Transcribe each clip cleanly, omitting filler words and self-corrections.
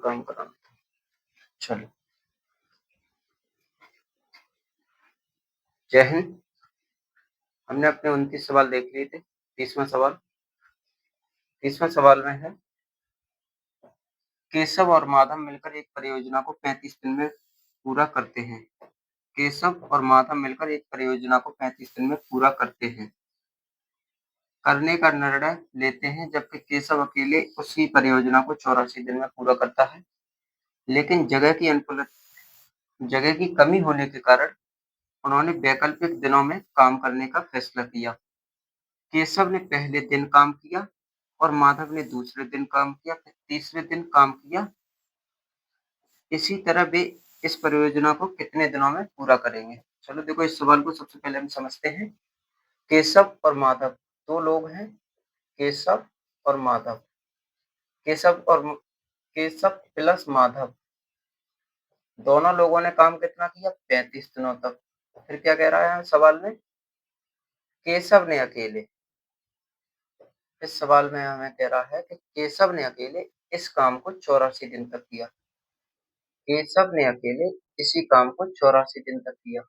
काम कराना था। चलो, जय हिंद। हमने अपने 29 सवाल देख लिए थे। 30वां सवाल में है, केशव और माधव मिलकर एक परियोजना को 35 दिन में पूरा करते हैं। केशव और माधव मिलकर एक परियोजना को 35 दिन में पूरा करते हैं, करने का निर्णय लेते हैं, जबकि केशव अकेले उसी परियोजना को 84 दिन में पूरा करता है। लेकिन जगह की कमी होने के कारण उन्होंने वैकल्पिक दिनों में काम करने का फैसला किया। केशव ने पहले दिन काम किया और माधव ने दूसरे दिन काम किया, फिर तीसरे दिन काम किया। इसी तरह वे इस परियोजना को कितने दिनों में पूरा करेंगे? चलो देखो, इस सवाल को सबसे पहले हम समझते हैं। केशव और माधव दो लोग हैं। केशव और माधव, केशव प्लस माधव, दोनों लोगों ने काम कितना किया? 35 दिनों तक। फिर क्या कह रहा है सवाल में? केशव ने अकेले, इस सवाल में हमें कह रहा है कि केशव ने अकेले इस काम को 84 दिन तक किया। केशव ने अकेले इसी काम को 84 दिन तक किया।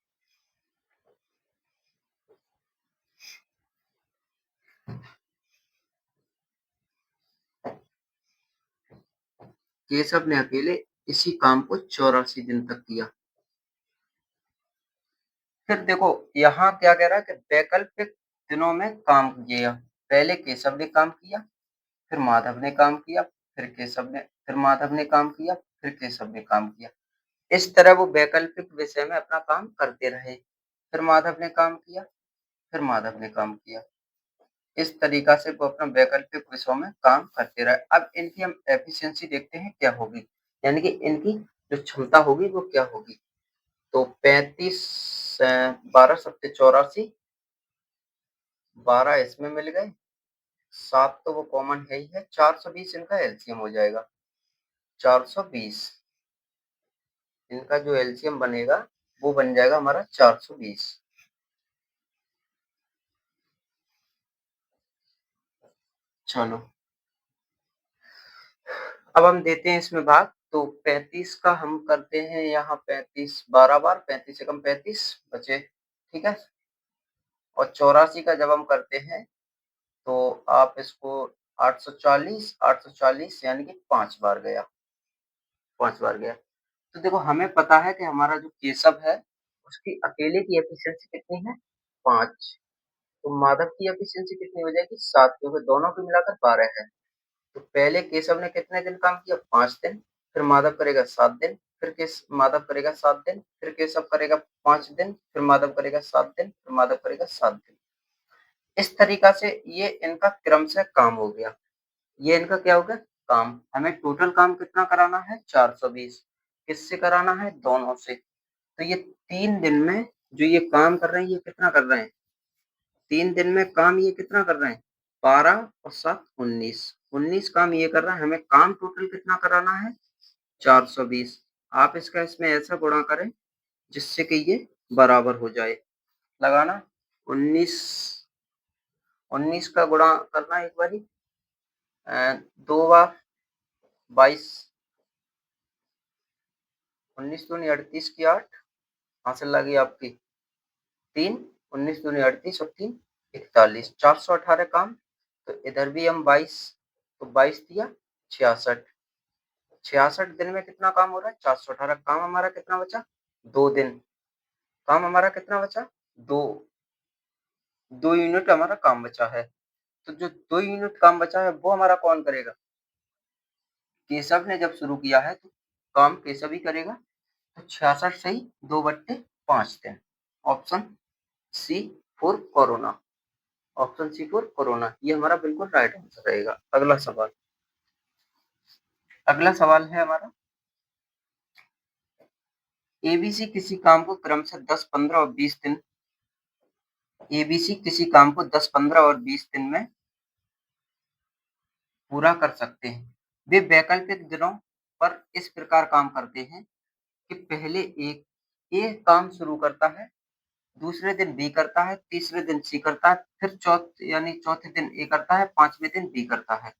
केशव ने अकेले इसी काम को 84 दिन तक किया। फिर देखो, यहाँ क्या कह रहा है कि वैकल्पिक दिनों में काम किया। पहले केशव ने काम किया, फिर माधव ने काम किया, फिर माधव ने काम किया, फिर केशव ने काम किया। इस तरह वो वैकल्पिक विषय में अपना काम करते रहे। फिर माधव ने काम किया, फिर माधव ने काम किया। इस तरीका से वो अपना वैकल्पिक विषयों में काम करते रहे। अब इनकी हम एफिशिएंसी देखते हैं क्या होगी, यानी कि इनकी जो क्षमता होगी वो क्या होगी। तो 35 12 सत्ते 84, 12 इसमें मिल गए, 7 तो वो कॉमन है ही है, 420 इनका एलसीएम हो जाएगा। 420 इनका जो एलसीएम बनेगा वो बन जाएगा हमारा 420। चलो, अब हम देते हैं इसमें भाग। तो 35 का हम करते हैं यहाँ 35 12 बार, 35 एकम 35 बचे, ठीक है। और 84 का जब हम करते हैं तो आप इसको 840 यानी कि 5 बार गया, 5 बार गया। तो देखो, हमें पता है कि हमारा जो केशव है उसकी अकेले की एफिशिएंसी कितनी है? 5। तो माधव की एफिशिएंसी कितनी हो जाएगी? 7, क्योंकि दोनों को मिलाकर 12 है। तो पहले केशव ने कितने दिन काम किया? 5 दिन। फिर माधव करेगा 7 दिन, माधव करेगा 7 दिन, फिर केशव करेगा 5 दिन, फिर माधव करेगा 7 दिन, फिर माधव करेगा 7 दिन। इस तरीका से ये इनका क्रम से काम हो गया। ये इनका क्या हो गया? काम। हमें टोटल काम कितना कराना है? 420। किससे कराना है? दोनों से। तो ये 3 दिन में जो ये काम कर रहे हैं, ये कितना कर रहे हैं? 3 दिन में काम ये कितना कर रहे हैं? 12 और 7 19, 19 काम ये कर रहा है। हमें काम टोटल कितना कराना है? 420। आप इसका इसमें ऐसा गुणा करें जिससे कि ये बराबर हो जाए। लगाना 19, 19 का गुणा करना एक बारी, 2 बार 22, 19 दूनी 38 की 8, हासिल लगी आपकी 3, 19 दूनी 38 और 3 41, 418 काम। तो इधर भी हम 22, तो 22 दिया 66, 66 दिन में कितना काम हो रहा है? 418। काम हमारा कितना बचा? 2 दिन। काम हमारा कितना बचा? 2, 2 यूनिट हमारा काम बचा है। तो जो 2 यूनिट काम बचा है वो हमारा कौन करेगा? केशव ने जब शुरू किया है तो काम केशव ही करेगा। तो 66 सही 2/5 दिन। Option C for corona. Option C for corona, ये हमारा बिल्कुल राइट आंसर रहेगा। अगला सवाल, अगला सवाल है हमारा, एबीसी किसी काम को क्रम से 10, 15 और 20 दिन, एबीसी किसी काम को 10, 15 और 20 दिन में पूरा कर सकते हैं। वे वैकल्पिक दिनों पर इस प्रकार काम करते हैं कि पहले एक ए काम शुरू करता है, दूसरे दिन बी करता है, तीसरे दिन सी करता है, फिर चौथे दिन ए करता है, 5वें दिन बी करता है।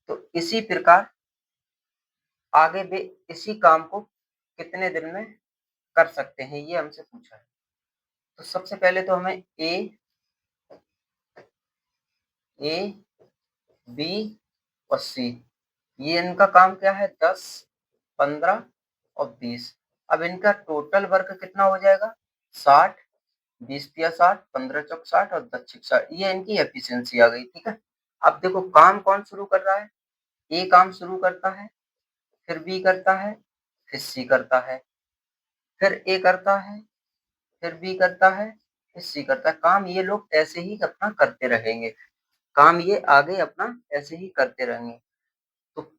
तो इसी प्रकार आगे वे इसी काम को कितने दिन में कर सकते हैं, ये हमसे पूछा है। तो सबसे पहले तो हमें ए, बी और सी, ये इनका काम क्या है, 10, 15 और 20। अब इनका टोटल वर्क कितना हो जाएगा, 60, 20 तिया 60, 15 चौक 60 और 10 छिक 60, ये इनकी एफिशिएंसी आ गई। ठीक है। अब देखो काम कौन शुरू कर रहा है, ए काम शुरू करता है, फिर बी करता है, फिर सी करता है, फिर ए करता है, फिर बी करता है, फिर सी करता है। काम ये लोग ऐसे ही अपना करते रहेंगे, काम ये आगे अपना ऐसे ही करते रहेंगे। तो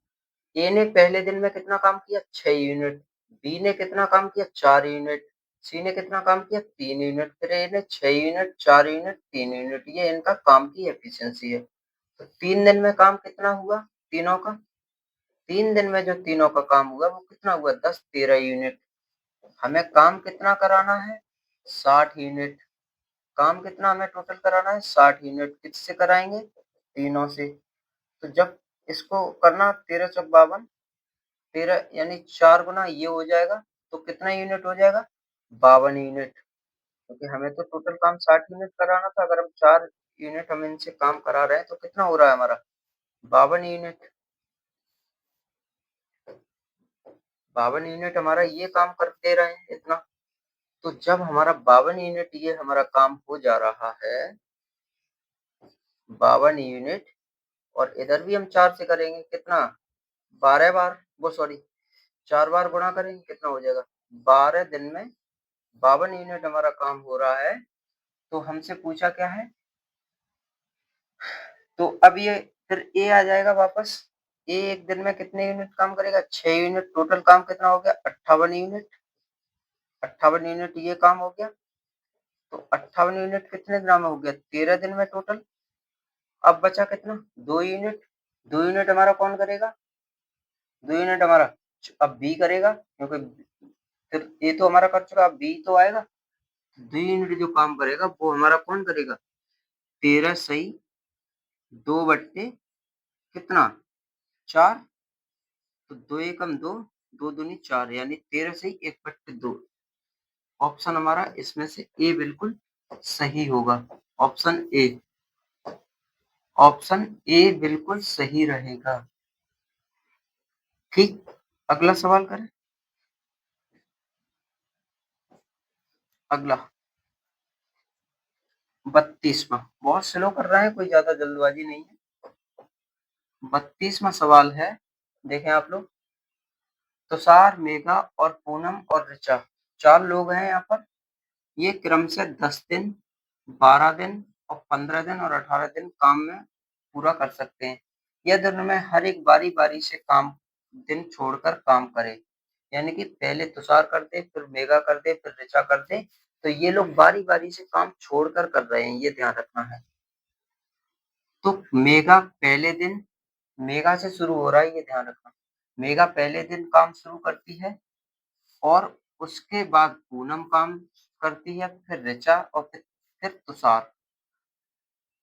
ए ने पहले दिन में कितना काम किया, 6 यूनिट, बी ने कितना काम किया, 4 यूनिट, सी ने कितना काम किया, 3 यूनिट, फिर ए ने 6 यूनिट, 4 यूनिट, 3 यूनिट, ये इनका काम की एफिशिएंसी है। तो 3 दिन में काम कितना हुआ तीनों का, 3 दिन में जो तीनों का काम हुआ वो कितना हुआ, 10, 13 यूनिट। हमें काम कितना कराना है, 60 यूनिट, काम कितना हमें टोटल कराना है, 60 यूनिट। किससे कराएंगे, तीनों से। तो जब इसको करना 13 चौक 52, 13 यानी 4 गुना ये हो जाएगा, तो कितना यूनिट हो जाएगा, 52 यूनिट। क्योंकि हमें तो टोटल काम 60 यूनिट कराना था, अगर हम 4 यूनिट हम इनसे काम करा रहे हैं तो कितना हो रहा है हमारा, 52 यूनिट। 52 यूनिट हमारा ये काम कर दे रहे हैं इतना। तो जब हमारा 52 यूनिट ये हमारा काम हो जा रहा है, 52 यूनिट, और इधर भी हम 4 से करेंगे, कितना, 12 बार, वो सॉरी 4 बार गुणा करेंगे, कितना हो जाएगा, 12 दिन में 52 यूनिट हमारा काम हो रहा है। तो हमसे पूछा क्या है, तो अब ये फिर ए आ जाएगा वापस। ए एक दिन में कितने यूनिट काम करेगा, 6 यूनिट, टोटल काम कितना हो गया, 58 यूनिट। 58 यूनिट ये काम हो गया। तो 58 यूनिट कितने दिन में हो गया, 13 दिन में टोटल। अब बचा कितना, 2 यूनिट। 2 यूनिट हमारा कौन करेगा, 2 यूनिट हमारा अब बी करेगा, क्योंकि फिर ए तो हमारा कर चुका, अब बी तो आएगा। 2 यूनिट जो काम करेगा वो हमारा कौन करेगा, 13 सही 2 बट्टे कितना, 4। तो 2 एकम 2, 2 दूनी 4, यानी 13 सही 1/2। ऑप्शन हमारा इसमें से ए बिल्कुल सही होगा। ऑप्शन ए, ऑप्शन ए बिल्कुल सही रहेगा। ठीक, अगला सवाल करें। अगला 32वां, बहुत स्लो कर रहे हैं, कोई ज्यादा जल्दबाजी नहीं है। 32वां सवाल है, देखें आप लोग। तुषार, मेघा और पूनम और ऋचा, 4 लोग हैं यहाँ पर। ये क्रम से 10 दिन, 12 दिन और 15 दिन और 18 दिन काम में पूरा कर सकते हैं। यह दोनों में हर एक बारी बारी से काम दिन छोड़कर काम करे, यानी कि पहले तुषार कर दे, फिर मेघा कर दे, फिर ऋचा कर दे। तो ये लोग बारी बारी से काम छोड़कर कर रहे हैं, ये ध्यान रखना है। तो मेघा पहले दिन, मेघा से शुरू हो रहा है, ये ध्यान रखना। मेघा पहले दिन काम शुरू करती है, और उसके बाद पूनम काम करती है, फिर ऋचा और फिर तुषार।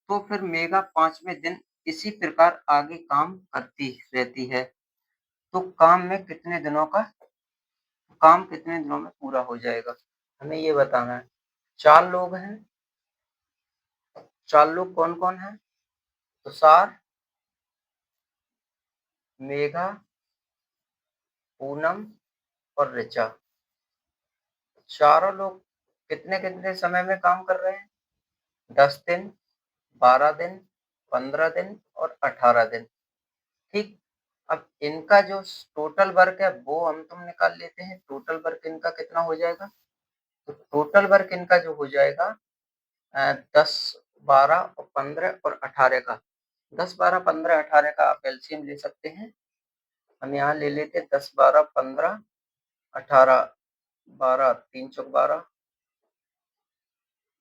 तो फिर मेघा 5वें दिन इसी प्रकार आगे काम करती रहती है। तो काम कितने दिनों में पूरा हो जाएगा, हमें ये बताना है। 4 लोग हैं, 4 लोग कौन कौन है, तुषार, मेघा, पूनम और ऋचा। चारों लोग कितने कितने समय में काम कर रहे हैं, 10 दिन, 12 दिन, 15 दिन और 18 दिन। ठीक। अब इनका जो टोटल वर्क है वो हम तुम निकाल लेते हैं। टोटल वर्क इनका कितना हो जाएगा, तो टोटल वर्क इनका जो हो जाएगा 10, 12 और 15 और 18 का। 10, 12, 15, 18 का आप एलसीएम ले सकते हैं। हम यहाँ ले लेते हैं 10, 12, 15, 18, 12, 3 चौक 12,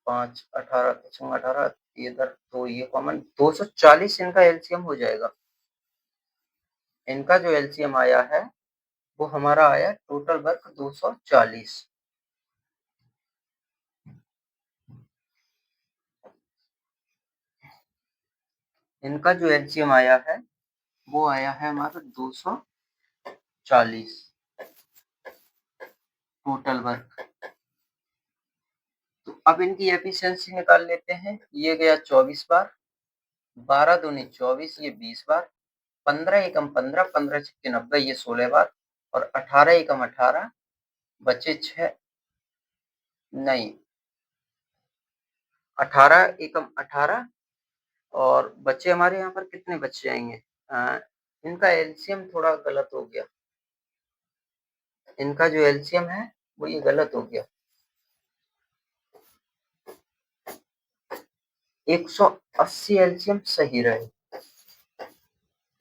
5, 18, 18, इधर तो ये कॉमन 240 इनका एलसीएम हो जाएगा। इनका जो एलसीएम आया है वो हमारा आया टोटल वर्क 240। इनका जो एलसीएम आया है वो आया है हमारा 240। 40 टोटल वर्क। तो अब इनकी एफिशिएंसी निकाल लेते हैं। ये गया 24 बार, 12 दूनी 24, ये 20 बार, 15 एकम 15, 15 छक्के 90, ये 16 बार, और 18 एकम 18, बचे 6, नहीं 18 एकम 18, और बचे हमारे यहाँ पर कितने बच जाएंगे? इनका एलसीएम थोड़ा गलत हो गया, इनका जो एलसीएम है वो ये गलत हो गया। 180 एलसीएम सही रहे,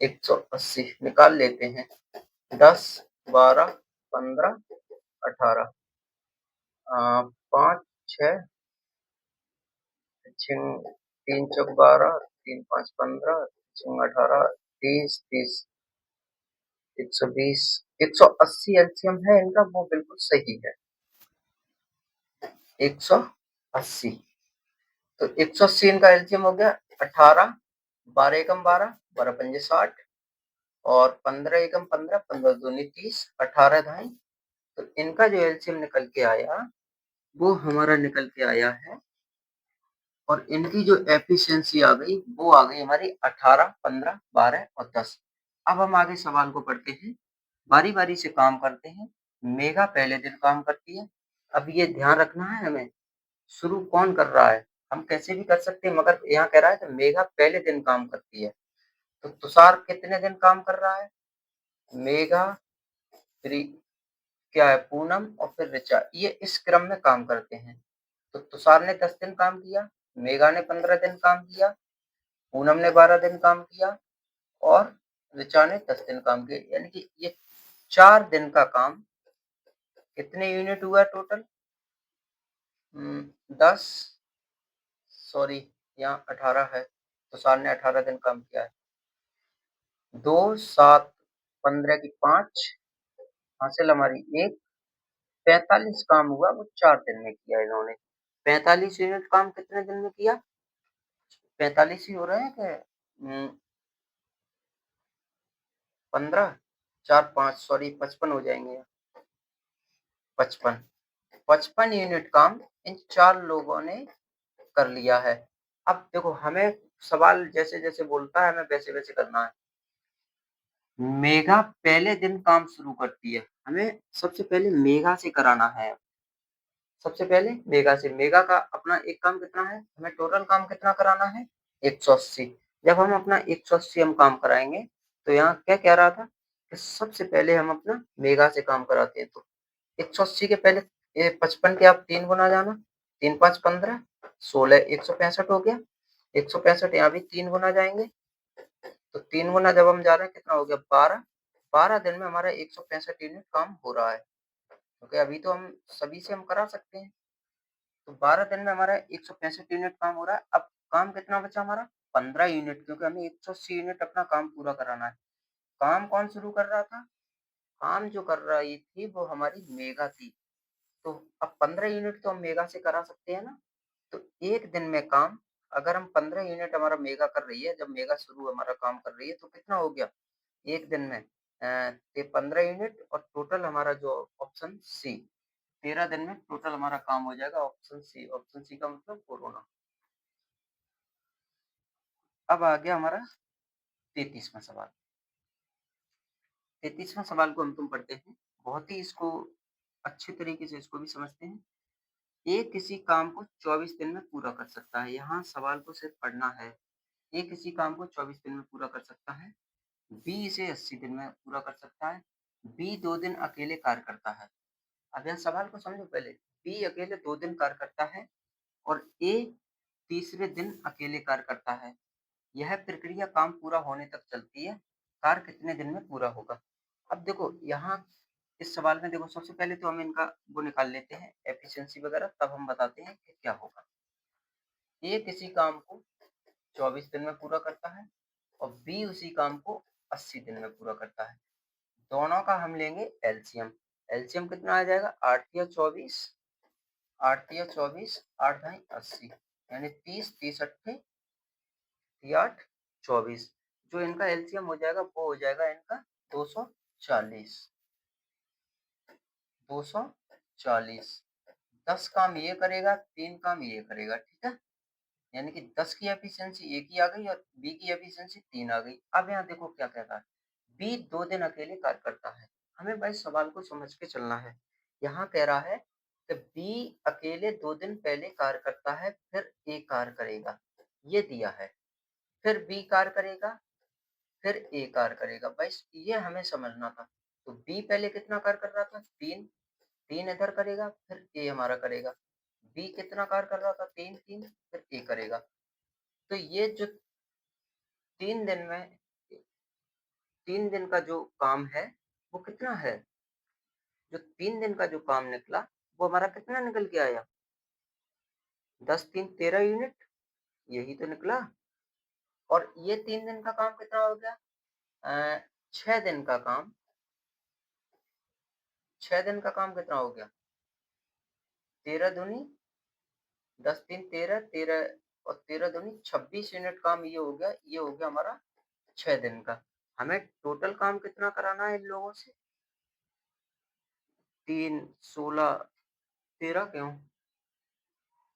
180 निकाल लेते हैं। 10, 12, 15, 18, 5, 6, 3 चौक 12, 3 5 15, 6 18, 30, 30, 120, 180 एलसीएम है इनका, वो बिल्कुल सही है, 180। तो 180 इनका एलसीएम हो गया। 18, 12 एकम 12, 12 पंजे 60, और 15 एकम 15, 15 दूनी 30, 18 धाई। तो इनका जो एलसीएम निकल के आया वो हमारा निकल के आया है, और इनकी जो एफिशिएंसी आ गई वो आ गई हमारी 18, 15, 12 और 10। अब हम आगे सवाल को पढ़ते हैं, बारी बारी से काम करते हैं। मेघा पहले दिन काम करती है। अब ये ध्यान रखना है हमें, शुरू कौन कर रहा है, हम कैसे भी कर सकते हैं, मगर यहाँ कह रहा है कि मेघा पहले दिन काम करती है। तो तुषार कितने दिन काम कर रहा है? मेघा, फिर क्या है, पूनम, और फिर ऋचा, ये इस क्रम में काम करते हैं। तो तुषार ने 10 दिन काम किया, मेघा ने 15 दिन काम किया, पूनम ने 12 दिन काम किया, और ऋचा ने 10 दिन काम किया। यानी कि ये 4 दिन का काम कितने यूनिट हुआ टोटल? 10, सॉरी यहाँ 18 है, तुषार ने 18 दिन काम किया है। 2, 7, 15 की 5, हासिल हमारी 1, 45 काम हुआ, वो 4 दिन में किया इन्होंने। 45 यूनिट काम कितने दिन में किया? 45 ही हो रहे हैं कि 15, 4, 5, सॉरी 55 हो जाएंगे, 55, 55 यूनिट काम इन 4 लोगों ने कर लिया है। अब देखो हमें सवाल जैसे जैसे बोलता है हमें वैसे वैसे करना है। मेघा पहले दिन काम शुरू करती है, हमें सबसे पहले मेघा से कराना है। सबसे पहले मेगा से, मेगा का अपना एक काम कितना है, हमें टोटल काम कितना कराना है? 180। जब हम अपना 180 हम काम कराएंगे तो यहाँ क्या कह रहा था कि सबसे पहले हम अपना मेगा से काम कराते हैं। तो 180 के पहले ये 55 के आप 3 गुना जाना, 3 5 15, 16, 165 हो गया। 165 यहाँ भी 3 गुना जाएंगे, तो 3 गुना जब हम जा रहे हैं कितना हो गया? 12। 12 दिन में हमारा 165 यूनिट काम हो रहा है, क्योंकि अभी तो हम सभी से हम करा सकते हैं। तो 12 दिन में हमारा 165 यूनिट काम हो रहा है। अब काम कितना बचा हमारा? 15 यूनिट, क्योंकि हमें 180 यूनिट अपना काम पूरा कराना है। काम कौन शुरू कर रहा था? काम जो कर रही थी वो हमारी मेगा थी। तो अब 15 यूनिट तो हम मेगा से करा सकते हैं ना। तो एक दिन में काम, अगर हम 15 यूनिट हमारा मेगा कर रही है, जब मेगा शुरू हमारा काम कर रही है तो कितना हो गया एक दिन में? 15 यूनिट, और टोटल हमारा जो ऑप्शन सी, 13 दिन में टोटल हमारा काम हो जाएगा, ऑप्शन सी। ऑप्शन सी का मतलब कोरोना। अब आ गया हमारा 33वां सवाल। 33वां सवाल को हम तुम पढ़ते हैं, बहुत ही इसको अच्छे तरीके से इसको भी समझते हैं। ए किसी काम को 24 दिन में पूरा कर सकता है, यहाँ सवाल को सिर्फ पढ़ना है। ए किसी काम को 24 दिन में पूरा कर सकता है, बी इसे 80 दिन में पूरा कर सकता है, बी 2 दिन अकेले कार्य करता है। अब यह सवाल को समझो पहले, बी अकेले 2 दिन कार्य करता है और ए तीसरे दिन अकेले कार्य करता है। यह प्रक्रिया काम पूरा होने तक चलती है, कार्य कितने दिन में पूरा होगा? अब देखो यहाँ इस सवाल में देखो, सबसे पहले तो हम इनका वो निकाल लेते हैं एफिशिएंसी वगैरह, तब हम बताते हैं कि क्या होगा। ए किसी काम को 24 दिन में पूरा करता है और बी उसी काम को 80 दिन में पूरा करता है। दोनों का हम लेंगे एलसीएम। एलसीएम कितना आ जाएगा? 8 या 24, 8 या 24, 8 ढाई 80, यानी 30, 30 अट्ठे 8, 24। जो इनका एलसीएम हो जाएगा वो हो जाएगा इनका 224। 40, 240, 10 काम ये करेगा, 3 काम ये करेगा, ठीक है? यानी कि 10 की एफिशिएंसी ए की आ गई और बी की एफिशिएंसी 3 आ गई। अब यहाँ देखो क्या कह रहा है, बी 2 दिन अकेले कार्य करता है। हमें भाई सवाल को समझ के चलना है। यहाँ कह रहा है कि बी अकेले 2 दिन पहले कार्य करता है, फिर ए कार्य करेगा, ये दिया है। फिर बी कार्य करेगा, फिर ए कार्य करेगा। बस ये हमें समझना था। तो बी पहले कितना कार्य कर रहा था? 3, 3 इधर करेगा, फिर ए हमारा करेगा। बी कितना कार्य कर रहा था? 3, 3, फिर ए करेगा। तो ये जो 3 दिन में 3 दिन का जो काम है, वो कितना है? जो 3 दिन का जो काम निकला, वो हमारा कितना निकल के आया? 10, 3, 13 यूनिट, यही तो निकला। और ये 3 दिन का काम कितना हो गया? 6 दिन का काम, 6 दिन का काम कितना हो गया? 13 दूनी 10, 3, 13, 13 और 13 दूनी 26 यूनिट काम ये हो गया। ये हो गया हमारा 6 दिन का। हमें टोटल काम कितना कराना है इन लोगों से? 3, 16, 13 क्यों?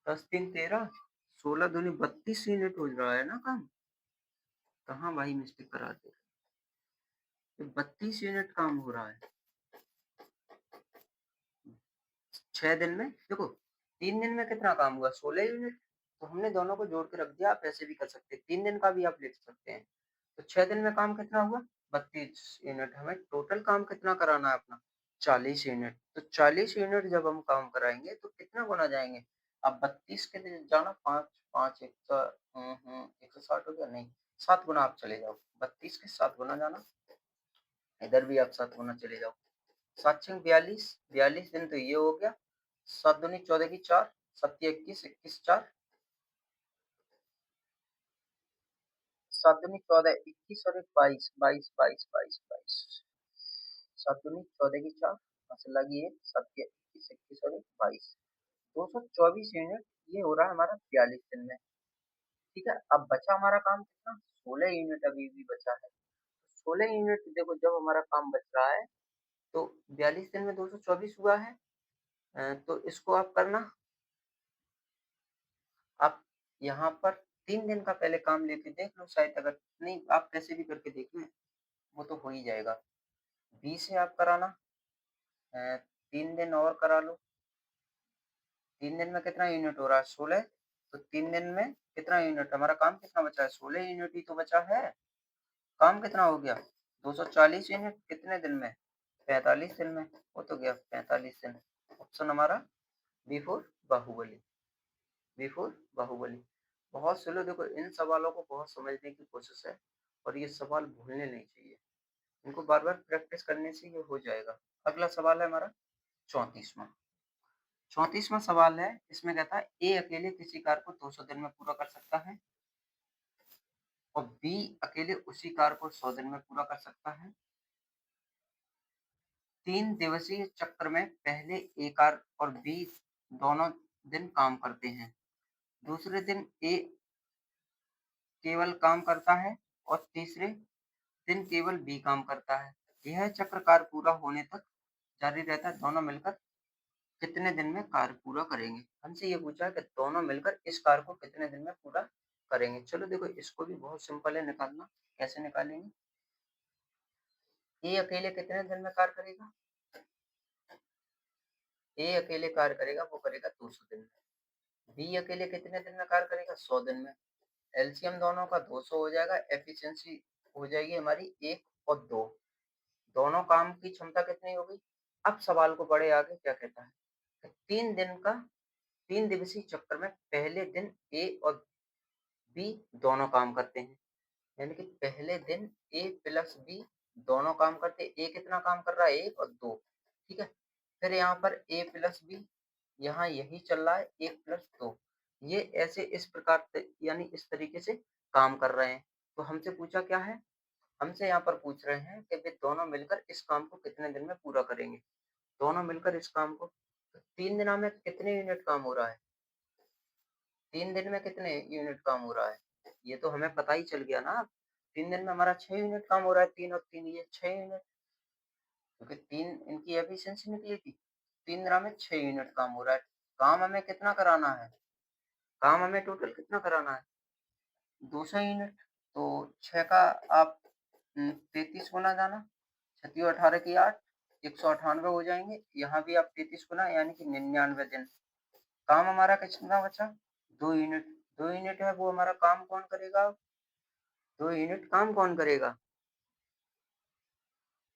10, 3, 13, 16 दूनी 32 यूनिट हो रहा है ना काम। कहाँ भाई मिस्टेक कराते हैं? ये 32 यूनिट काम हो रहा है 6 दिन में। देखो 3 दिन में कितना काम हुआ? 16 यूनिट। तो हमने दोनों को जोड़ के रख दिया। आप ऐसे भी कर सकते हैं, 3 दिन का भी आप लिख सकते हैं। तो 6 दिन में काम कितना हुआ? 32 यूनिट। हमें टोटल काम कितना कराना है अपना? 40 यूनिट। तो 40 यूनिट जब हम काम कराएंगे तो कितना गुना जाएंगे? अब 32 के लिए जाना, 5, 5 एक सौ 160 हो गया, नहीं 7 गुना आप चले जाओ। 32 के 7 गुना जाना, इधर भी आप 7 गुना चले जाओ। 7 छंग 42, 42 दिन तो ये हो गया। 7 दूनी 14 की 4, 7 21, 21 4, 7 दूनी 14, 21 और एक 22, 22, 22, 22, 22, 7 दूनी 14 की 4, यहाँ से लगी है 7 के 21, 21 और एक 22, 224 यूनिट ये हो रहा है हमारा 42 दिन में। ठीक है, अब बचा हमारा काम कितना? 16 यूनिट अभी भी बचा है। 16 यूनिट देखो, जब हमारा काम बच रहा है तो 42 दिन में 224 हुआ है। तो इसको आप करना, आप यहाँ पर 3 दिन का पहले काम लेके देख लो, शायद अगर नहीं आप कैसे भी करके देख लें, वो तो हो ही जाएगा। 20 से आप कराना, 3 दिन और करा लो। 3 दिन में कितना यूनिट हो रहा है? 16। तो 3 दिन में कितना यूनिट? हमारा काम कितना बचा है? 16 यूनिट ही तो बचा है। काम कितना हो गया? 240 यूनिट। कितने दिन में? 45 दिन में। हो तो गया 45 दिन। ऑप्शन हमारा B for Baahubali, B for Baahubali. बहुत से लोग देखो इन सवालों को बहुत समझने की कोशिश है और ये सवाल भूलने नहीं चाहिए। इनको बार बार प्रैक्टिस करने से ये हो जाएगा। अगला सवाल है हमारा 34वां। 34वां सवाल है, इसमें कहता है ए अकेले किसी कार्य को 200 दिन में पूरा कर सकता है और बी अकेले उसी कार्य को 100 दिन में पूरा कर सकता है। 3 दिवसीय चक्र में पहले ए कार्य और बी दोनों दिन काम करते हैं। दूसरे दिन ए केवल काम करता है और तीसरे दिन केवल बी काम करता है। यह चक्र कार्य पूरा होने तक जारी रहता है। दोनों मिलकर कितने दिन में कार्य पूरा करेंगे? हमसे ये पूछा है कि दोनों मिलकर इस कार्य को कितने दिन में पूरा करेंगे। चलो देखो इसको भी बहुत सिंपल है निकालना। कैसे निकालेंगे? ए अकेले कितने दिन में कार्य करेगा? ए अकेले कार्य करेगा, वो करेगा 200 दिन में। बी अकेले कितने दिन में कार्य करेगा? 100 दिन में। एलसीएम दोनों का 200 हो जाएगा। एफिशिएंसी हो जाएगी हमारी 1 और 2। दोनों काम की क्षमता कितनी हो गई? अब सवाल को पढ़े आगे क्या कहता है। 3 दिवसीय चक्कर में पहले दिन ए और बी दोनों काम करते हैं। यानी कि पहले दिन ए प्लस बी दोनों काम करते हैं। ए कितना काम कर रहा है? 1 और 2। ठीक है, फिर यहाँ पर ए प्लस बी, यहाँ यही चल रहा है 1 प्लस 2। ये ऐसे इस प्रकार से यानी इस तरीके से काम कर रहे हैं। तो हमसे पूछा क्या है? हमसे यहाँ पर पूछ रहे हैं कि वे दोनों मिलकर इस काम को कितने दिन में पूरा करेंगे। दोनों मिलकर इस काम को, तो 3 दिनों में कितने यूनिट काम हो रहा है? 3 दिन में कितने यूनिट काम हो रहा है? ये तो हमें पता ही चल गया ना। 3 दिन में हमारा 6 यूनिट काम हो रहा है। 3 और 3 ये 6 यूनिट। क्योंकि 3 इनकी एफिशिएंसी निकली थी। 3 दिनों में 6 यूनिट काम हो रहा है। काम हमें कितना कराना है? काम हमें टोटल कितना कराना है? 200 यूनिट। तो 6 का आप 33 गुना जाना, 36 18 की 8, 198 हो जाएँगे। यहाँ भी आप 33 गुना यानी कि 99 दिन। काम हमारा कितना बचा? 2 यूनिट। 2 यूनिट है वो हमारा काम कौन करेगा? 2 यूनिट काम कौन करेगा?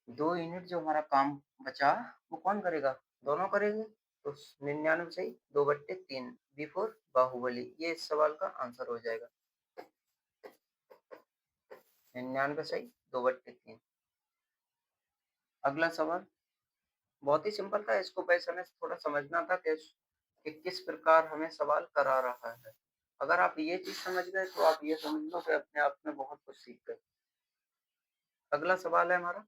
2 यूनिट जो हमारा काम बचा वो कौन करेगा? दोनों करेंगे। तो 99 सही 2/3 बिफोर बाहुबली, ये इस सवाल का आंसर हो जाएगा। 99 सही 2/3। अगला सवाल बहुत ही सिंपल था, इसको बस हमें थोड़ा समझना था कि किस प्रकार हमें सवाल करा रहा है। अगर आप ये चीज समझ गए तो आप ये समझ लो कि अपने आप में बहुत कुछ सीख गए। अगला सवाल है हमारा,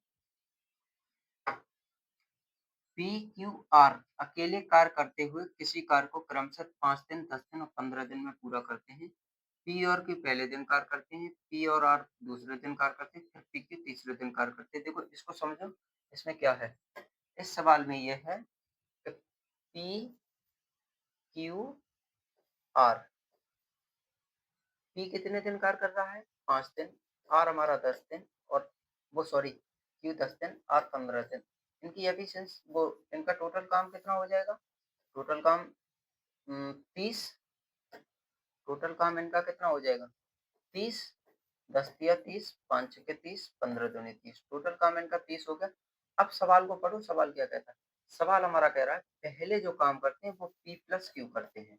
पी क्यू आर अकेले कार्य करते हुए किसी कार्य को क्रमशः 5 दिन, 10 दिन और 15 दिन में पूरा करते हैं। पी और क्यू पहले दिन कार्य करते हैं, पी और आर दूसरे दिन कार्य करते हैं, फिर पी क्यू तीसरे दिन कार्य करते हैं। देखो इसको समझो, इसमें क्या है? इस सवाल में ये है कि पी क्यू आर, पी कितने दिन कार्य कर रहा है? 5 दिन, आर हमारा 10 दिन और वो सॉरी क्यू 10 दिन, आर 15 दिन। इनकी एफिशिएंसी वो इनका टोटल काम कितना हो जाएगा? टोटल काम 30, टोटल काम इनका कितना हो जाएगा? 30, 10 तिया 30, 5 छक्के 30, 15 दूनी 30, टोटल काम इनका 30 हो गया। अब सवाल को पढ़ो, सवाल क्या कहता है? सवाल हमारा कह रहा है पहले जो काम करते हैं वो पी प्लस क्यू करते हैं।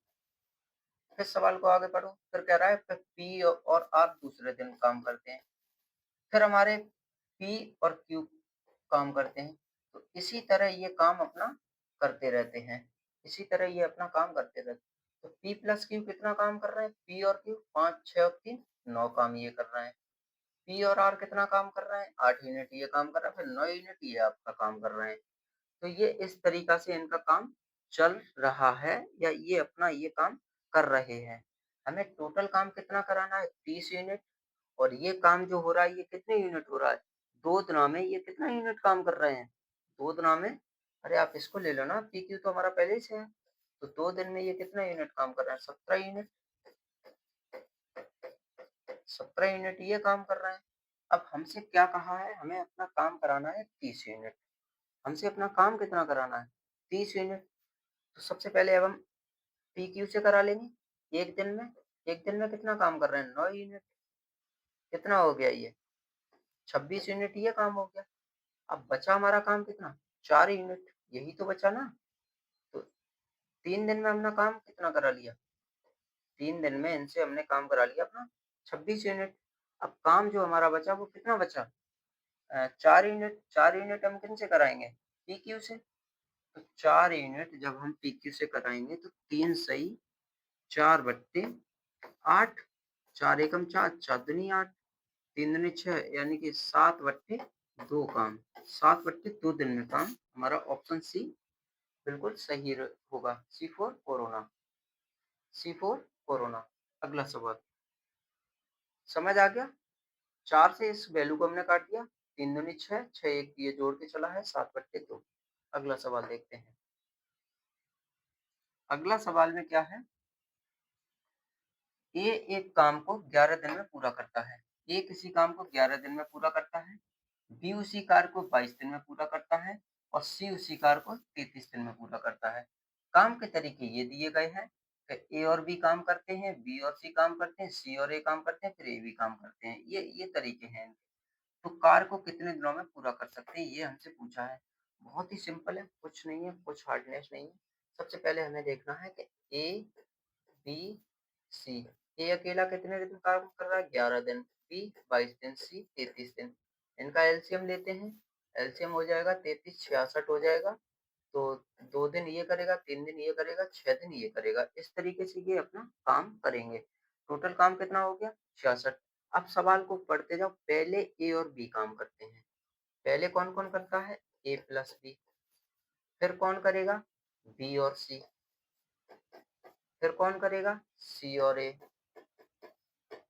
फिर सवाल को आगे पढ़ो, फिर कह रहा है फिर पी और आर दूसरे दिन काम करते हैं, फिर हमारे पी और क्यू काम करते हैं। तो इसी तरह ये काम अपना करते रहते हैं, इसी तरह ये अपना काम करते रहते हैं। तो पी प्लस क्यू कितना काम कर रहे हैं? पी और क्यू 5, 6 और 3 9 काम ये कर रहे हैं। पी और आर कितना काम कर रहे हैं? 8 यूनिट ये काम कर रहा है, फिर 9 यूनिट ये आपका काम कर रहे हैं। तो ये इस तरीका से इनका काम चल रहा है या ये अपना ये काम कर रहे हैं। हमें टोटल काम कितना कराना है? 30 यूनिट। और ये काम जो हो रहा है ये कितने यूनिट हो रहा है? 2 दिनों में ये कितना यूनिट काम कर रहे हैं? 2 दिनों में, अरे आप इसको ले लो ना, पी क्यू तो हमारा पहले से है। तो 2 दिन में ये कितना यूनिट काम कर रहा है? 17 यूनिट। 17 यूनिट ये काम कर रहा है। अब हमसे क्या कहा है? हमें अपना काम कराना है 30 यूनिट। हमसे अपना काम कितना कराना है? 30 यूनिट। तो सबसे पहले अब हम पी क्यू से करा लेंगे। एक दिन में, एक दिन में कितना काम कर रहे हैं? 9 यूनिट। कितना हो गया ये? 26 यूनिट ये काम हो गया। अब बचा हमारा काम कितना? 4 यूनिट, यही तो बचा ना। तो 3 दिन में हमने काम कितना करा लिया? 3 दिन में इनसे हमने काम करा लिया अपना 26 यूनिट। अब काम जो हमारा बचा वो कितना बचा? 4 यूनिट। 4 यूनिट हम किनसे कराएँगे? पीक्यू से। तो 4 यूनिट जब हम पीक्यू से कराएँगे तो 3 सही 4/8, 4 एकम 4, 4 दूनी 8, 3 दूनी 6 यानी कि 7/2 काम। 7/2 दिन में काम हमारा ऑप्शन सी बिल्कुल सही होगा। C for corona. C for corona. अगला सवाल समझ आ गया? 4 से इस वैल्यू को हमने काट दिया, 3 दूनी 6, 6 एक ये जोड़ के चला है 7/2। अगला सवाल देखते हैं। अगला सवाल में क्या है? ए एक काम को 11 दिन में पूरा करता है। ए किसी काम को 11 दिन में पूरा करता है, बी उसी कार्य को 22 दिन में पूरा करता है और सी उसी कार्य को 33 दिन में पूरा करता है। काम के तरीके ये दिए गए हैं कि ए और बी काम करते हैं, बी और सी काम करते हैं, सी और ए काम करते हैं, फिर ए भी काम करते हैं। ये तरीके हैं इनके। तो कार्य को कितने दिनों में पूरा कर सकते हैं, ये हमसे पूछा है। बहुत ही सिंपल है, कुछ नहीं है, कुछ हार्डनेस नहीं है। सबसे पहले हमें देखना है कि ए, बी, सी। ए अकेला कितने दिन काम कर रहा है? 11 दिन। बी 22 दिन, सी 33 दिन। इनका एलसीएम लेते हैं। एलसीएम हो जाएगा 33, 66 हो जाएगा। तो 2 दिन ये करेगा, 3 दिन ये करेगा, 6 दिन ये करेगा। इस तरीके से ये अपना काम करेंगे। टोटल काम कितना हो गया? 66। अब सवाल को पढ़ते जाओ, पहले ए और बी काम करते हैं। पहले कौन-कौन करता है? ए प्लस बी। फिर कौन करेगा? बी और सी। फिर कौन करेगा? सी और ए।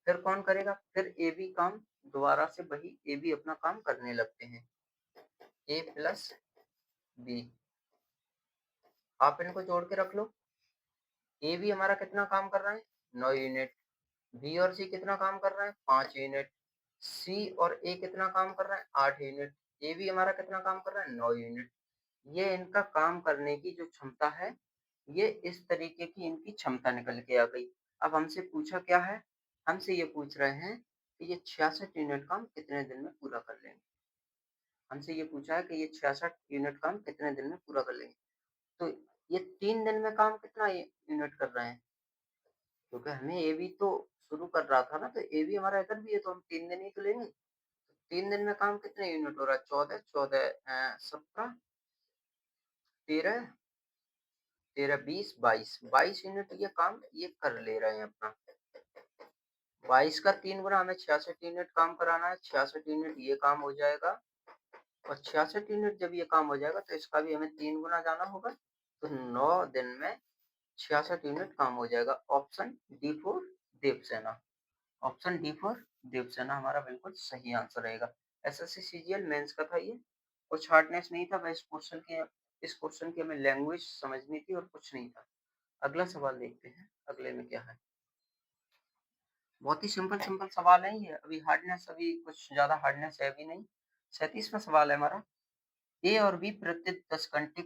फिर कौन करेगा? फिर ए भी काम दोबारा से वही ए भी अपना काम करने लगते हैं। ए प्लस बी, आप इनको जोड़ के रख लो। ए भी हमारा कितना काम कर रहा है 9 यूनिट, बी और सी कितना काम कर रहा है 5 यूनिट, सी और ए कितना काम कर रहा है 8 यूनिट, ए भी हमारा कितना काम कर रहा है 9 यूनिट। ये इनका काम करने की जो क्षमता है, ये इस तरीके की इनकी क्षमता निकल के आ गई। अब हमसे पूछा क्या है? हमसे ये पूछ रहे हैं कि ये 66 यूनिट काम कितने दिन में पूरा कर लेंगे? हमसे ये पूछा है कि ये 66 यूनिट काम कितने दिन में पूरा कर लेंगे? तो ये 3 दिन में काम कितना यूनिट कर रहे हैं? क्योंकि हमें ए बी तो शुरू कर रहा था ना, तो ए बी हमारा इधर भी है, तो हम 3 दिन ही तो लेंगे। 3 दिन में काम कितने यूनिट हो रहा है? 14, 14 17, 13, 13, 20, 22, 22 यूनिट ये काम ये कर ले रहे हैं अपना। 22 का 3 गुना हमें 66 यूनिट काम कराना है, 66 यूनिट ये काम हो जाएगा और 66 यूनिट जब ये काम हो जाएगा तो इसका भी हमें 3 गुना जाना होगा, तो 9 दिन में 66 यूनिट काम हो जाएगा। Option D for Devasena. Option D for Devasena हमारा बिल्कुल सही आंसर रहेगा। एसएससी सीजीएल मेंस का था ये, कुछ हार्डनेस नहीं था, बस इस क्वेश्चन की हमें लैंग्वेज समझनी थी और कुछ नहीं था। अगला सवाल देखते हैं, अगले में क्या है। बहुत ही सिंपल सिंपल सवाल है ये, अभी कुछ ज्यादा हार्डनेस है भी नहीं। 37वां सवाल है हमारा। ए और बी प्रत्येक 10 घंटे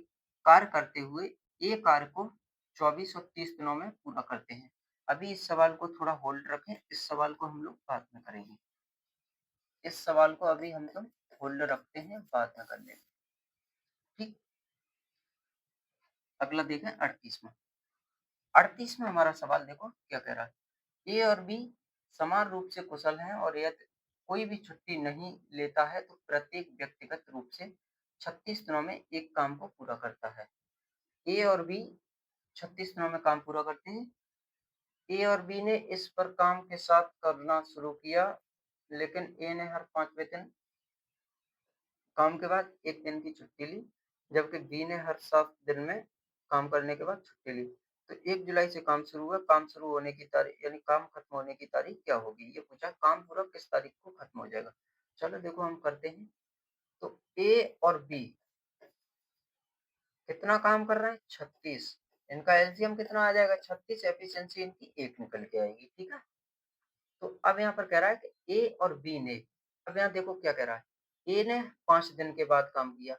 कार्य करते हुए ए कार्य को 24 और 30 दिनों में पूरा करते हैं। अभी इस सवाल को थोड़ा होल्ड रखें, इस सवाल को हम लोग बाद में करेंगे। इस सवाल को अभी हम लोग होल्ड रखते हैं, बाद में कर लेंगे। ठीक, अगला देखें 38वां। 38वां हमारा सवाल देखो क्या कह रहा है। ए और बी समान रूप से कुशल हैं और यदि कोई भी छुट्टी नहीं लेता है तो प्रत्येक व्यक्तिगत रूप से 36 दिनों में एक काम को पूरा करता है। ए और बी 36 दिनों में काम पूरा करते हैं। ए और बी ने इस पर काम के साथ करना शुरू किया, लेकिन ए ने हर 5वें दिन काम के बाद 1 दिन की छुट्टी ली, जबकि बी ने हर 7 दिन में काम करने के बाद छुट्टी ली। तो 1 जुलाई से काम शुरू हुआ, काम शुरू होने की तारीख यानी काम खत्म होने की तारीख क्या होगी? ये पूछा काम पूरा किस तारीख को खत्म हो जाएगा। चलो देखो हम करते हैं। तो ए और बी कितना काम कर रहे हैं? 36। इनका एलसीएम कितना आ जाएगा? 36, एफिशिएंसी इनकी 1 निकल के आएगी, ठीक है? तो अब यहाँ पर कह रहा है कि ए और बी ने, अब यहाँ देखो क्या कह रहा है। ए ने 5 दिन के बाद काम किया,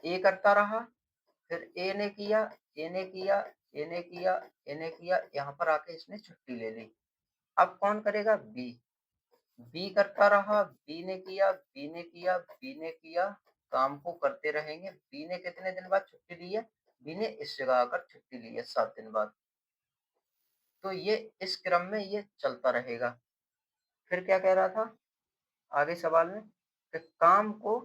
ए करता रहा, फिर ए ने किया, ए ने किया, ए ने किया, ए ने किया, यहाँ पर आके इसने छुट्टी ले ली। अब कौन करेगा? बी। बी करता रहा, बी ने किया, बी ने किया, बी ने किया, काम को करते रहेंगे। बी ने कितने दिन बाद छुट्टी ली है? बी ने इस जगह आकर छुट्टी ली है 7 दिन बाद। तो ये इस क्रम में ये चलता रहेगा। फिर क्या कह रहा था आगे सवाल में कि काम को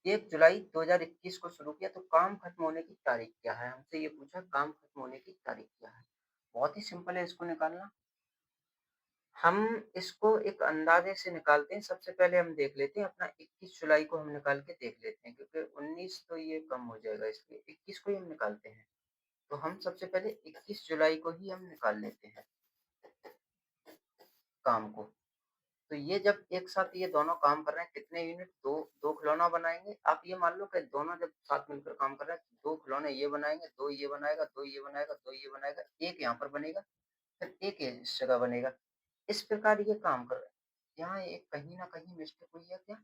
1 जुलाई 2021 को शुरू किया, तो काम खत्म होने की तारीख क्या है? हमसे ये पूछा काम खत्म होने की तारीख क्या है? बहुत ही सिंपल है इसको निकालना। हम इसको एक अंदाजे से निकालते हैं। सबसे पहले हम देख लेते हैं अपना 21 जुलाई को हम निकाल के देख लेते हैं, क्योंकि 19 तो ये कम हो जाएगा, इसलिए 21 को ही हम निकालते हैं। तो हम सबसे पहले 21 जुलाई को ही हम निकाल लेते हैं काम को। तो ये जब एक साथ ये दोनों काम कर रहे हैं, कितने यूनिट? दो दो खिलौना बनाएंगे। आप ये मान लो कि दोनों जब साथ मिलकर काम कर रहे हैं, दो खिलौने ये बनाएंगे, दो ये बनाएगा, दो ये बनाएगा, दो ये बनाएगा, एक यहाँ पर बनेगा, फिर एक इस जगह बनेगा। इस प्रकार ये काम कर रहे हैं। यहाँ एक कहीं ना कहीं मिस्टेक हुई है क्या?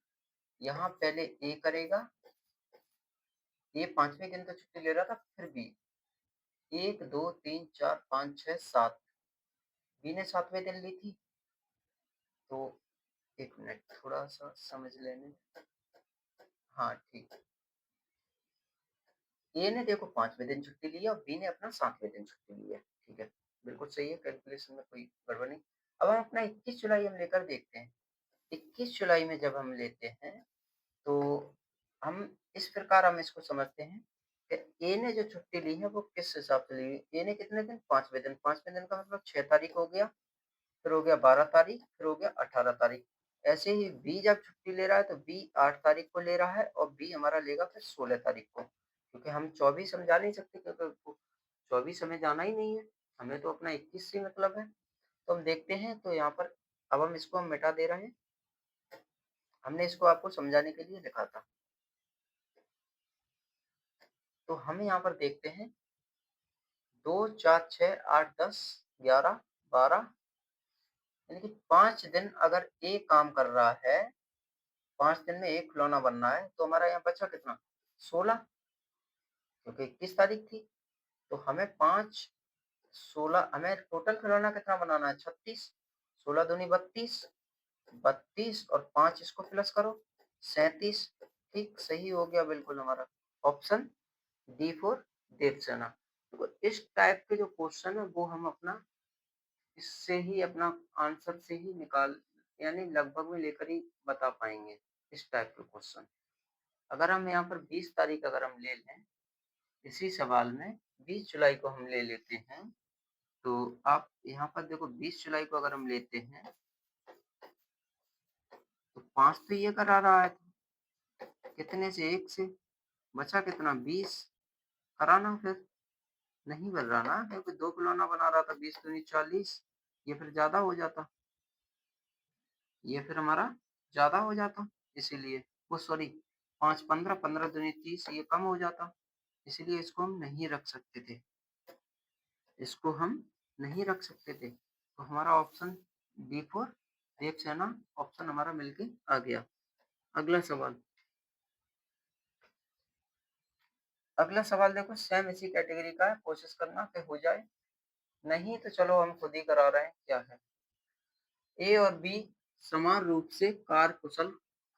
यहाँ पहले ए करेगा, ए 5वें दिन तो छुट्टी ले रहा था, फिर बी 1 2 3 4 5 6 7, बी ने 7वें दिन ली थी। तो एक मिनट थोड़ा सा समझ लेने। हाँ ठीक है। ए ने देखो 5वें दिन छुट्टी ली है और बी ने अपना 7वें दिन छुट्टी ली है। ठीक है, बिल्कुल सही है, कैलकुलेशन में कोई गड़बड़ नहीं। अब हम अपना 21 जुलाई हम लेकर देखते हैं। 21 जुलाई में जब हम लेते हैं, तो हम इस प्रकार हम इसको समझते हैं कि ए ने जो छुट्टी ली है वो किस हिसाब से ली है। ए ने कितने दिन? 5वें दिन। 5वें दिन का मतलब 6 तारीख हो गया, फिर हो गया 12 तारीख, फिर हो गया 18 तारीख। ऐसे ही बी जब छुट्टी ले रहा है तो बी 8 तारीख को ले रहा है और बी हमारा लेगा फिर 16 तारीख को, क्योंकि हम 24 हम जा नहीं सकते, क्योंकि 24 हमें जाना ही नहीं है, हमें तो अपना 21 से मतलब है। तो हम देखते हैं, तो यहाँ पर अब हम इसको हम मिटा दे रहे हैं। हमने इसको आपको समझाने के लिए लिखा था। तो हम यहाँ पर देखते हैं 2, 4, 6, 8, 10, 11, 12 यानी कि 5 दिन अगर ए काम कर रहा है, 5 दिन में 1 खिलौना बनना है, तो हमारा यहाँ बचा कितना? 16 क्योंकि 21 तारीख थी। तो हमें 5, 16 हमें टोटल खिलौना कितना बनाना है? 36, 16 दूनी 32, 32 और 5 इसको प्लस करो 37। ठीक सही हो गया बिल्कुल हमारा ऑप्शन डी फॉर देवसेना। तो इस टाइप के जो क्वेश्चन है वो हम अपना इससे ही अपना आंसर से ही निकाल यानी लगभग में लेकर ही बता पाएंगे इस टाइप के क्वेश्चन। अगर हम यहाँ पर 20 तारीख अगर हम ले लें इसी सवाल में 20 जुलाई को हम ले लेते हैं, तो आप यहाँ पर देखो 20 जुलाई को अगर हम लेते हैं तो 5 तो ये करा रहा है, कितने से? 1 से बचा कितना? 20 कराना फिर नहीं बन रहा ना क्योंकि 2 खिलौना बना रहा था। 20 दूनी 40 ये फिर ज्यादा हो जाता, ये फिर हमारा ज्यादा हो जाता इसीलिए वो सॉरी 5 15 15 दूनी 30 ये कम हो जाता, इसीलिए इसको हम नहीं रख सकते थे, इसको हम नहीं रख सकते थे। तो हमारा option D for Devasena option हमारा मिलके आ गया। अगला सवाल, अगला सवाल देखो सेम इसी कैटेगरी का है, कोशिश करना कि हो जाए, नहीं तो चलो हम खुद ही करा रहे हैं। क्या है? ए और बी समान रूप से कार्यकुशल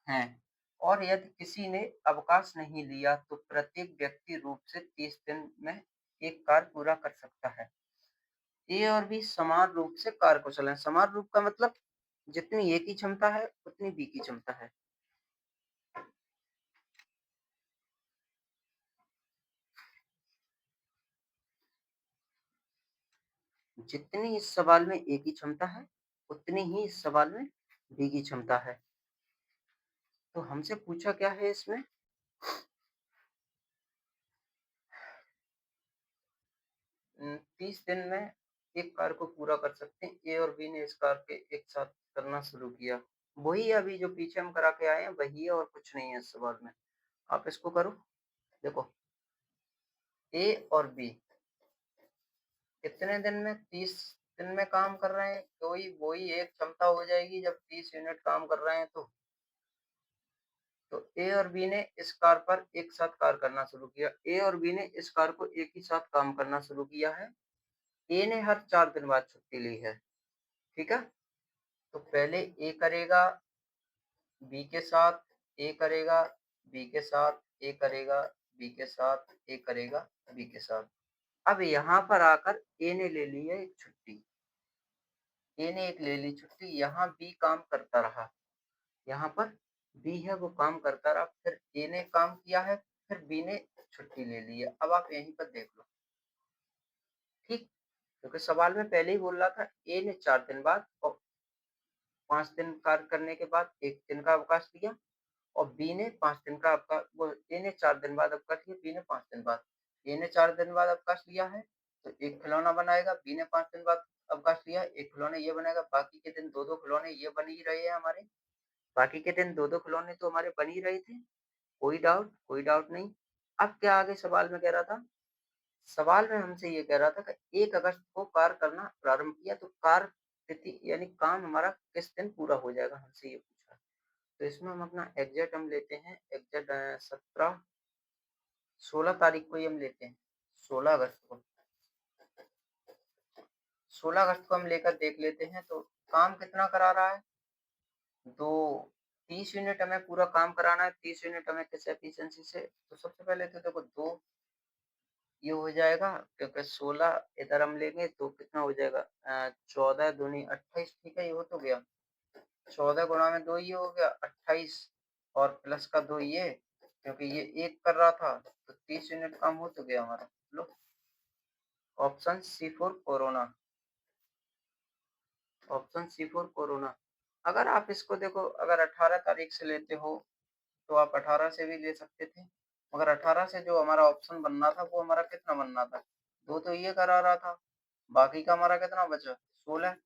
हैं और यदि किसी ने अवकाश नहीं लिया तो प्रत्येक व्यक्ति रूप से 30 दिन में एक कार्य पूरा कर सकता है। ए और बी समान रूप से कार्यकुशल हैं। समान रूप का मतलब जितनी ए की क्षमता है उतनी बी की क्षमता है। जितनी इस सवाल में ए की क्षमता है उतनी ही इस सवाल में बी की क्षमता है। तो हमसे पूछा क्या है इसमें? 30 दिन में एक कार्य को पूरा कर सकते हैं। ए और बी ने इस कार्य के एक साथ करना शुरू किया, वही अभी जो पीछे हम करा के आए हैं वही है और कुछ नहीं है इस सवाल में। आप इसको करो, देखो ए और बी कितने दिन में? 30 दिन में काम कर रहे हैं, तो वही एक क्षमता हो जाएगी जब 30 यूनिट काम कर रहे हैं। तो ए और बी ने इस कार पर एक साथ कार्य करना शुरू किया। ए और बी ने इस कार को एक ही साथ काम करना शुरू किया है। ए ने हर 4 दिन बाद छुट्टी ली है, ठीक है? तो पहले ए करेगा बी के साथ, ए करेगा बी के साथ, ए करेगा बी के साथ, ए करेगा बी के साथ। अब यहाँ पर आकर ए ने ले ली है एक छुट्टी, ए ने एक ले ली छुट्टी, यहाँ बी काम करता रहा, यहाँ पर बी है वो काम करता रहा, फिर ए ने काम किया है, फिर बी ने छुट्टी ले ली है। अब आप यहीं पर देख लो, ठीक? क्योंकि सवाल में पहले ही बोल रहा था ए ने 4 दिन बाद और 5 दिन कार्य करने के बाद 1 दिन का अवकाश लिया और बी ने 5 दिन का अवकाश वो ए ने 4 दिन बाद अवकाश लिया, बी ने 5 दिन बाद। ए ने 4 दिन बाद अवकाश लिया है तो 1 खिलौना बनाएगा, बी ने 5 दिन बाद अवकाश लिया है, 1 खिलौना ये बनाएगा, बाकी के दिन 2-2 खिलौने ये बन ही रहे हैं हमारे। बाकी के दिन 2-2 खिलौने तो हमारे बन ही रहे थे, कोई डाउट नहीं। अब क्या आगे सवाल में कह रहा था? सवाल में हमसे ये कह रहा था कि 1 अगस्त को कार्य करना प्रारंभ किया तो कार्य तिथि यानी काम हमारा किस दिन पूरा हो जाएगा, हमसे ये पूछा। तो इसमें हम अपना एग्जैक्ट हम लेते हैं, एग्जैक्ट 17 16 तारीख को ही हम लेते हैं, 16 अगस्त को। 16 अगस्त को हम लेकर देख लेते हैं तो काम कितना करा रहा है? 2 30 यूनिट हमें पूरा काम कराना है, 30 यूनिट हमें किस एफिशिएंसी से? तो सबसे पहले तो देखो 2 ये हो जाएगा क्योंकि 16 इधर हम लेंगे तो कितना हो जाएगा? 14 दूनी 28, ठीक है ये हो तो गया। 14 गुणा में 2 ये हो गया 28 और प्लस का 2 ये, क्योंकि ये 1 कर रहा था तो 30 यूनिट काम हो तो गया हमारा। लो option C for corona, option C for corona. अगर आप इसको देखो अगर 18 तारीख से लेते हो तो आप 18 से भी ले सकते थे, मगर 18 से जो हमारा ऑप्शन बनना था वो हमारा कितना बनना था? 2 तो ये करा रहा था, बाकी का हमारा कितना बचा? 16,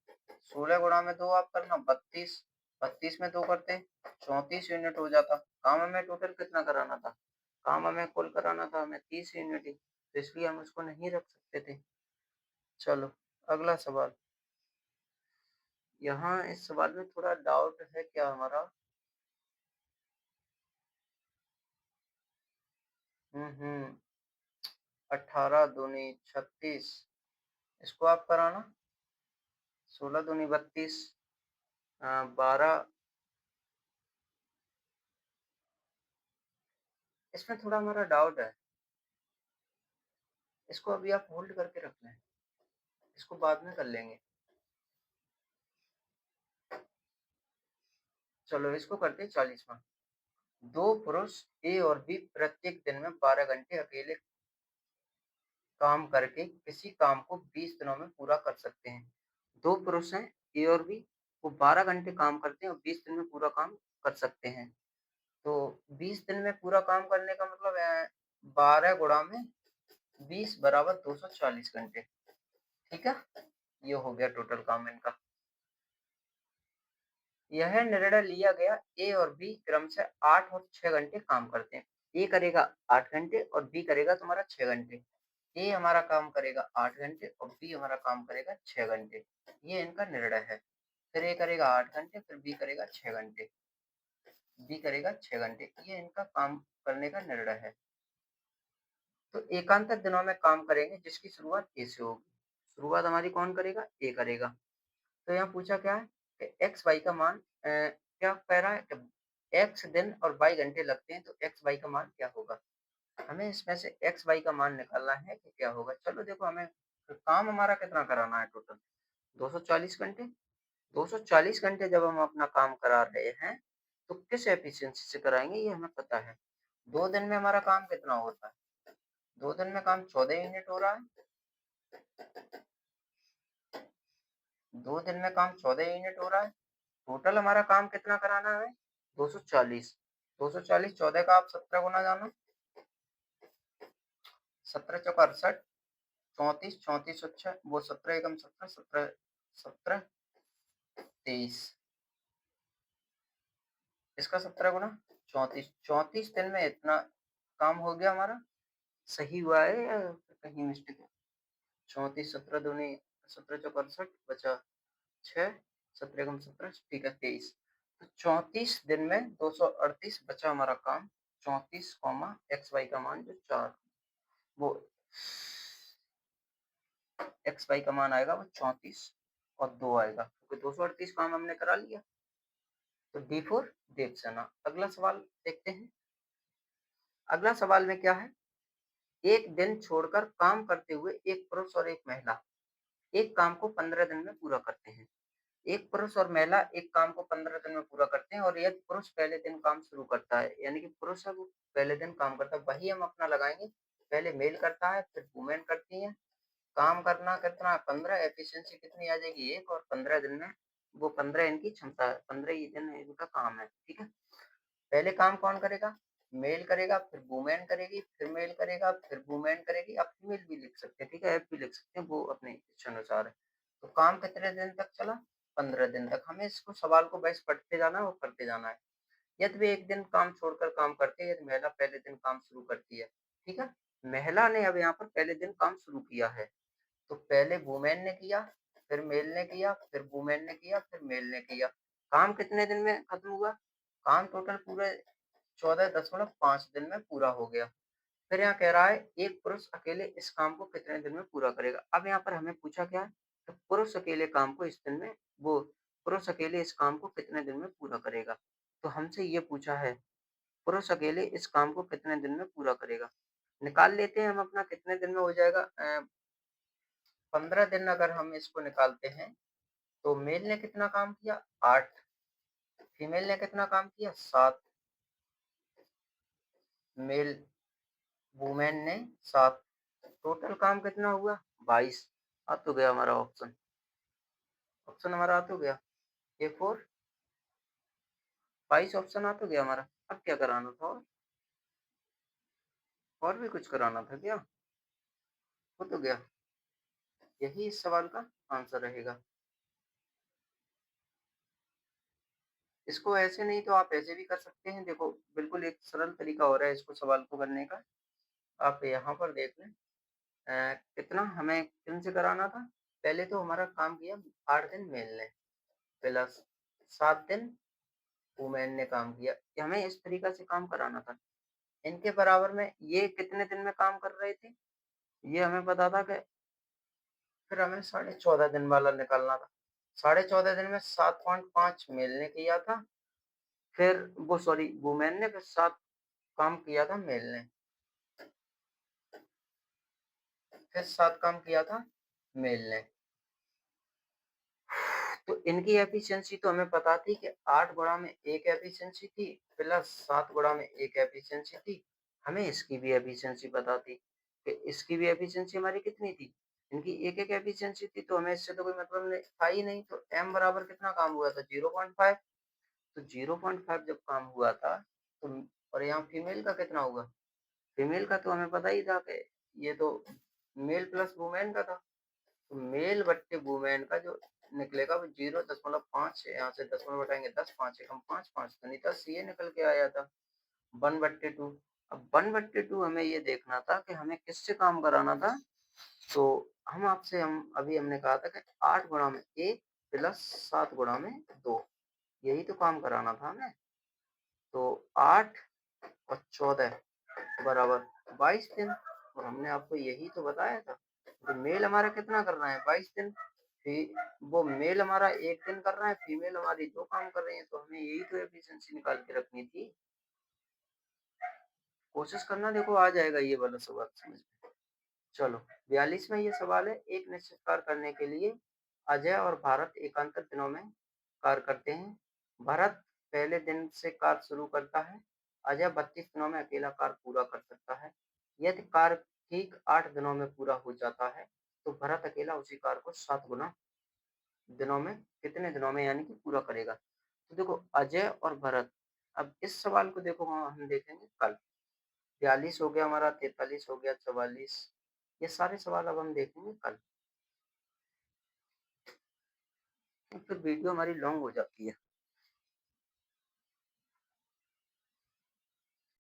16 गुणा में 2 आप करना 32 32 में 2 करते 34 यूनिट हो जाता। काम हमें टोटल कितना कराना था? काम हमें कुल कराना था हमें 30 यूनिट ही, तो इसलिए हम इसको नहीं रख सकते थे। चलो अगला सवाल। यहाँ इस सवाल में थोड़ा डाउट है क्या हमारा? 18 दूनी 36, इसको आप कराना। 16 दूनी 32, 12, इसमें थोड़ा हमारा डाउट है। इसको अभी आप होल्ड करके रख लें, इसको बाद में कर लेंगे। चलो इसको करते हैं 40वां। 2 पुरुष ए और बी प्रत्येक दिन में 12 घंटे अकेले काम करके किसी काम को 20 दिनों में पूरा कर सकते हैं। 2 पुरुष हैं ए और बी, वो 12 घंटे काम करते हैं और 20 दिन में पूरा काम कर सकते हैं। तो 20 दिन में पूरा काम करने का मतलब है 12 गुणा में 20 बराबर 240 घंटे। ठीक है, ये हो गया टोटल काम इनका। यह निर्णय लिया गया ए और बी क्रमशः 8 और 6 घंटे काम करते हैं। ए करेगा 8 घंटे और बी करेगा तुम्हारा 6 घंटे। ए हमारा काम करेगा 8 घंटे और बी हमारा काम करेगा 6 घंटे। ये इनका निर्णय है। फिर ए करेगा 8 घंटे, फिर बी करेगा 6 घंटे, बी करेगा 6 घंटे। ये इनका काम करने का निर्णय है। तो एकांतर दिनों में काम करेंगे जिसकी शुरुआत ए से होगी। शुरुआत हमारी कौन करेगा? ए करेगा। तो यहाँ पूछा क्या है कि एक्स वाई का मान क्या कह रहा है कि एक्स दिन और वाई घंटे लगते हैं, तो एक्स वाई का मान क्या होगा? हमें इसमें से एक्स वाई का मान निकालना है कि क्या होगा। चलो देखो, हमें काम हमारा कितना कराना है टोटल? 240 घंटे। 240 घंटे जब हम अपना काम करा रहे हैं तो किस एफिशिएंसी से कराएंगे ये हमें पता है। 2 दिन में हमारा काम कितना होता है? 2 दिन में काम 14 यूनिट हो रहा है। 2 दिन में काम 14 यूनिट हो रहा है। टोटल हमारा काम कितना कराना है? 240। 240 14 का आप 17 गुना जानो। 17 चौका 68, 34 34 अच्छा वो 17 एकम 17 17 17 23, इसका 17 गुना 34। 34 दिन में इतना काम हो गया हमारा। सही हुआ है या कहीं मिस्टेक है? 34 17 दूनी 17 चौका 68 बचा 6, 17 एकम 17 ठीक है 23। तो 34 दिन में 238 बचा हमारा काम। 34 कॉमा एक्स वाई का मान जो 4, वो एक्स वाई का मान आएगा वो 34 और 2 आएगा, क्योंकि 238 काम हमने करा लिया। तो D4 देवसेना। अगला सवाल देखते हैं। अगला सवाल में क्या है? एक दिन छोड़कर काम करते हुए एक पुरुष और एक महिला एक काम को 15 दिन में पूरा करते हैं। एक पुरुष और महिला एक काम को 15 दिन में पूरा करते हैं और यदि पुरुष पहले दिन काम शुरू करता है, यानी कि पुरुष है वो पहले दिन काम करता है, वही हम अपना लगाएंगे। पहले मेल करता है, फिर वुमेन करती है। काम करना कितना? 15, एफिशिएंसी कितनी आ जाएगी? 1, और 15 दिन में वो 15 इनकी क्षमता है, 15 ही दिन इनका काम है। ठीक है, पहले काम कौन करेगा? मेल करेगा, फिर वुमेन करेगी, फिर मेल करेगा, फिर वुमेन करेगी। आप फीमेल भी लिख सकते हैं, ठीक है, एफ भी लिख सकते हैं, वो अपने इच्छानुसार है। तो काम कितने दिन तक चला? 15 दिन तक। हमें इसको सवाल को बस पढ़ते जाना है और करते जाना है। यदि वे एक दिन काम छोड़कर काम करते हैं, यदि महिला पहले दिन काम शुरू करती है, ठीक है, महिला ने अब यहाँ पर पहले दिन काम शुरू किया है, तो पहले वुमेन ने किया, फिर मेल ने किया, फिर वुमेन ने किया, फिर मेल ने किया। काम कितने दिन में खत्म हुआ? काम टोटल पूरे 14.5 दिन में पूरा हो गया। फिर यहाँ कह रहा है एक पुरुष अकेले इस काम को कितने दिन में पूरा करेगा। अब यहाँ पर हमें पूछा क्या है? तो पुरुष अकेले काम को इस दिन में, वो पुरुष अकेले इस काम को कितने दिन में पूरा करेगा। तो हमसे ये पूछा है पुरुष अकेले इस काम को कितने दिन में पूरा करेगा। निकाल लेते हैं हम अपना, कितने दिन में हो जाएगा। 15 दिन अगर हम इसको निकालते हैं तो मेल ने कितना काम किया? 8, फीमेल ने कितना काम किया? 7, मेल वुमेन ने 7, टोटल काम कितना हुआ? 22। आ तो गया हमारा ऑप्शन, ऑप्शन हमारा आ तो गया ए फोर। 22 ऑप्शन आ तो गया हमारा। अब क्या कराना था? और भी कुछ कराना था क्या? हो तो गया। यही इस सवाल का आंसर रहेगा। इसको ऐसे नहीं तो आप ऐसे भी कर सकते हैं। देखो बिल्कुल एक सरल तरीका हो रहा है इसको सवाल को करने का। आप यहाँ पर देख लें कितना हमें किन से कराना था? पहले तो हमारा काम किया 8 दिन मेल ने प्लस 7 दिन वुमेन ने काम किया। कि हमें इस तरीक़ा से काम कराना था। इनके बराबर में ये कितने दिन में काम कर रहे थे? ये हमें पता था कि फिर हमें 14.5 दिन वाला निकालना था। 14.5 दिन में 7.5 मेल ने किया था, फिर वो सॉरी वुमेन ने फिर 7 काम किया था मेल ने। फिर 7 काम किया था मेल ने। तो इनकी एफिशिएंसी तो हमें पता थी कि 8 गुणा में 1 एफिशिएंसी थी प्लस 7 गुणा में 1 एफिशिएंसी थी। हमें इसकी भी एफिशिएंसी पता थी कि इसकी भी एफिशिएंसी हमारी कितनी थी? इनकी 1-1 एफिशिएंसी थी तो हमें इससे तो कोई मतलब नहीं था ही नहीं। तो m बराबर कितना काम हुआ था 0.5 तो 0.5 जब काम हुआ था तो और यहाँ फीमेल का कितना होगा? फीमेल का तो हमें पता ही था कि ये तो मेल प्लस वुमेन का था। तो मेल बट्टे वुमेन का जो निकलेगा वो 0.5 है। यहाँ से दशमलव घटाएँगे 10, 5 एकम 5, 5 दूनी 10 ये निकल के आया था 1/2। अब 1/2 हमें ये देखना था कि हमें किससे काम कराना था? तो हम अभी हमने कहा था कि 8 गुणा में 1 प्लस 7 गुणा में 2 यही तो काम कराना था हमें। तो 8 और 14 बराबर 22 दिन और हमने आपको यही तो बताया था। तो मेल हमारा कितना कर रहा है 22 दिन वो मेल हमारा 1 दिन कर रहा है, फीमेल हमारी 2 काम कर रही है तो हमें यही तो एफिशिएंसी निकाल के रखनी थी। कोशिश करना देखो आ जाएगा ये वाला सवाल समझ में। चलो 42वां ये सवाल है। एक निश्चित कार्य करने के लिए अजय और भारत एकांतर दिनों में कार्य करते हैं। भारत पहले दिन से कार्य शुरू करता है। अजय 32 दिनों में अकेला कार्य पूरा कर सकता है। यदि कार्य ठीक 8 दिनों में पूरा हो जाता है तो भरत अकेला उसी कार्य को 7 गुना दिनों में कितने दिनों में यानी कि पूरा करेगा। तो देखो अजय और भरत अब इस सवाल को देखो हम देखेंगे कल। 42 हो गया हमारा, 43 हो गया, 44 ये सारे सवाल अब हम देखेंगे कल। फिर वीडियो हमारी लॉन्ग हो जाती है।